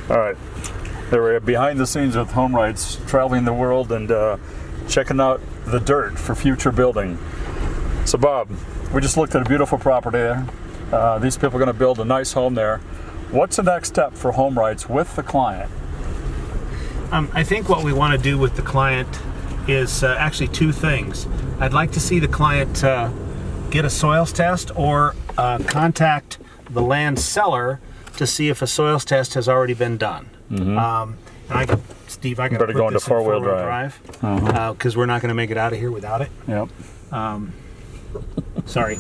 All right, they were behind the scenes with HomeWrights, traveling the world and checking out the dirt for future building. So Bob, we just looked at a beautiful property there. These people are going to build a nice home there. What's the next step for HomeWrights with the client? I think what we want to do with the client is actually two things. I'd like to see the client get a soils test or contact the land seller to see if a soils test has already been done. And Steve, I can put go into this in four-wheel drive because we're not going to make it out of here without it. Yep. Sorry,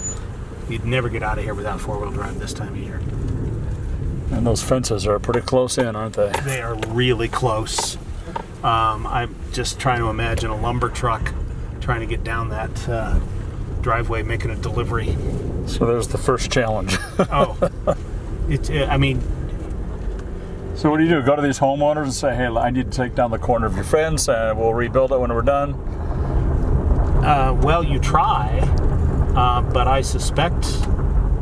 you'd never get out of here without four-wheel drive this time of year. And those fences are pretty close in, aren't they? They are really close. I'm just trying to imagine a lumber truck trying to get down that driveway making a delivery. So there's the first challenge. I mean, so what do? Go to these homeowners and say, hey, I need to take down the corner of your fence and we'll rebuild it when we're done? well, you try, but I suspect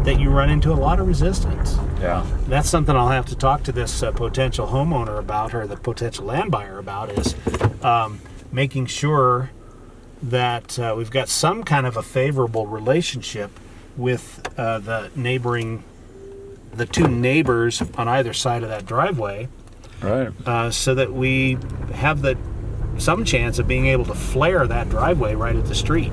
that you run into a lot of resistance. Yeah. That's something I'll have to talk to this potential homeowner about, or the potential land buyer about, is making sure that we've got some kind of a favorable relationship with the two neighbors on either side of that driveway, right? So that we have some chance of being able to flare that driveway right at the street.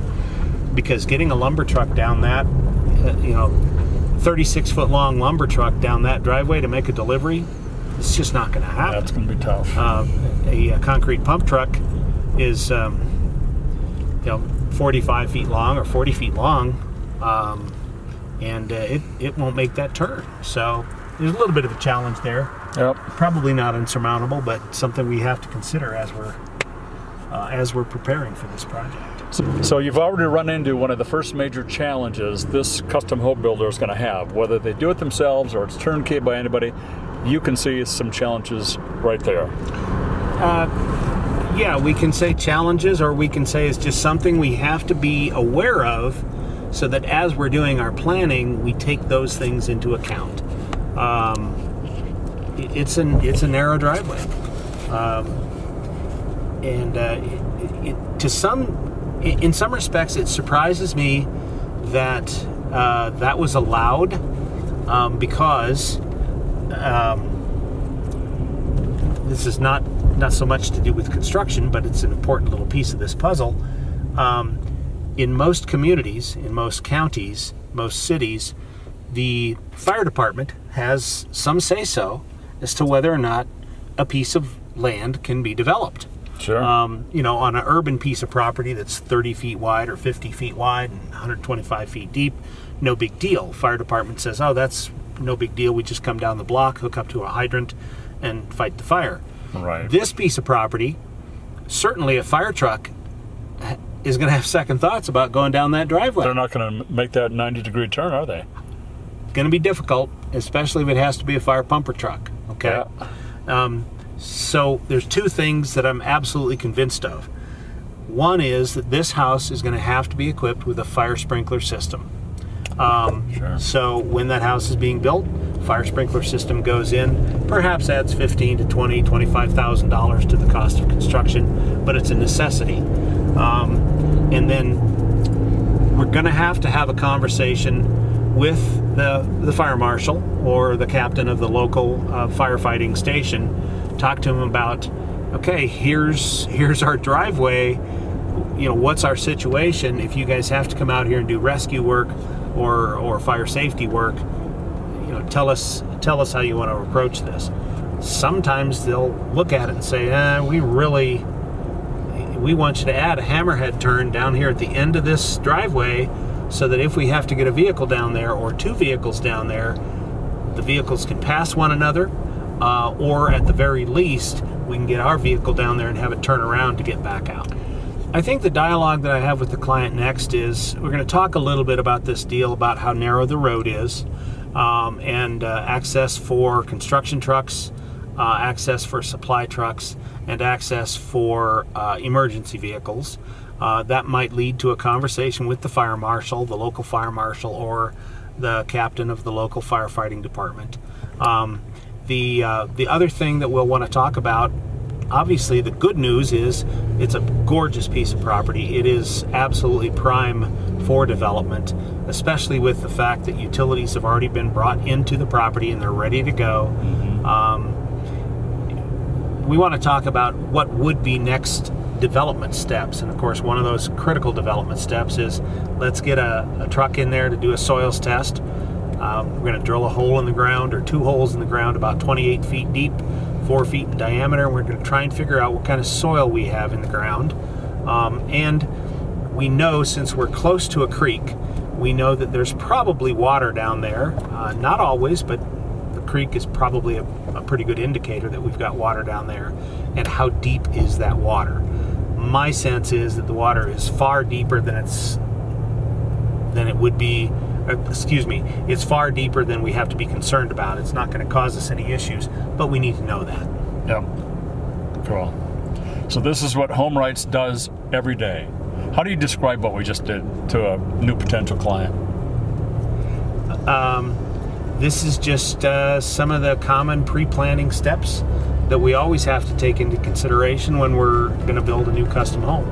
Because getting a lumber truck down that, 36-foot long lumber truck down that driveway to make a delivery, it's just not going to happen. That's going to be tough. A concrete pump truck is 45 feet long or 40 feet long, and it won't make that turn. So there's a little bit of a challenge there. Yep. Probably not insurmountable, but something we have to consider as we're preparing for this project. So you've already run into one of the first major challenges this custom home builder is going to have. Whether they do it themselves or it's turnkey by anybody, you can see some challenges right there. Yeah, we can say challenges, or we can say it's just something we have to be aware of, so that as we're doing our planning, we take those things into account. It's a narrow driveway, in some respects, it surprises me that that was allowed, because this is not so much to do with construction, but it's an important little piece of this puzzle. In most communities, in most counties, most cities, the fire department has some say-so as to whether or not a piece of land can be developed. Sure. On an urban piece of property that's 30 feet wide or 50 feet wide and 125 feet deep, no big deal. Fire department says, oh, that's no big deal. We just come down the block, hook up to a hydrant, and fight the fire. Right. This piece of property, certainly a fire truck is going to have second thoughts about going down that driveway. They're not going to make that 90-degree turn, are they? Going to be difficult, especially if it has to be a fire pumper truck. Okay. Yeah. So there's two things that I'm absolutely convinced of. One is that this house is going to have to be equipped with a fire sprinkler system. Sure. So when that house is being built, fire sprinkler system goes in, perhaps adds $15,000 to $20,000, $25,000 to the cost of construction, but it's a necessity. And then we're going to have a conversation with the fire marshal or the captain of the local firefighting station. Talk to him about, okay, here's our driveway. What's our situation if you guys have to come out here and do rescue work or fire safety work? Tell us how you want to approach this. Sometimes they'll look at it and say, we want you to add a hammerhead turn down here at the end of this driveway, so that if we have to get a vehicle down there or two vehicles down there, the vehicles can pass one another, or at the very least, we can get our vehicle down there and have it turn around to get back out. I think the dialogue that I have with the client next is we're going to talk a little bit about this deal, about how narrow the road is, and access for construction trucks, access for supply trucks, and access for emergency vehicles. That might lead to a conversation with the fire marshal, the local fire marshal, or the captain of the local firefighting department. The other thing that we'll want to talk about, obviously the good news is it's a gorgeous piece of property. It is absolutely prime for development, especially with the fact that utilities have already been brought into the property and they're ready to go. We want to talk about what would be next development steps, and of course one of those critical development steps is let's get a truck in there to do a soils test. We're going to drill a hole in the ground, or 2 holes in the ground about 28 feet deep, 4 feet in diameter. We're going to try and figure out what kind of soil we have in the ground. And we know, since we're close to a creek, we know that there's probably water down there. Not always, but the creek is probably a pretty good indicator that we've got water down there. And how deep is that water? My sense is that the water is far deeper than it would be. It's far deeper than we have to be concerned about. It's not going to cause us any issues, but we need to know that. Yep. Cool. So this is what HomeWrights does every day. How do you describe what we just did to a new potential client? This is just some of the common pre-planning steps that we always have to take into consideration when we're going to build a new custom home.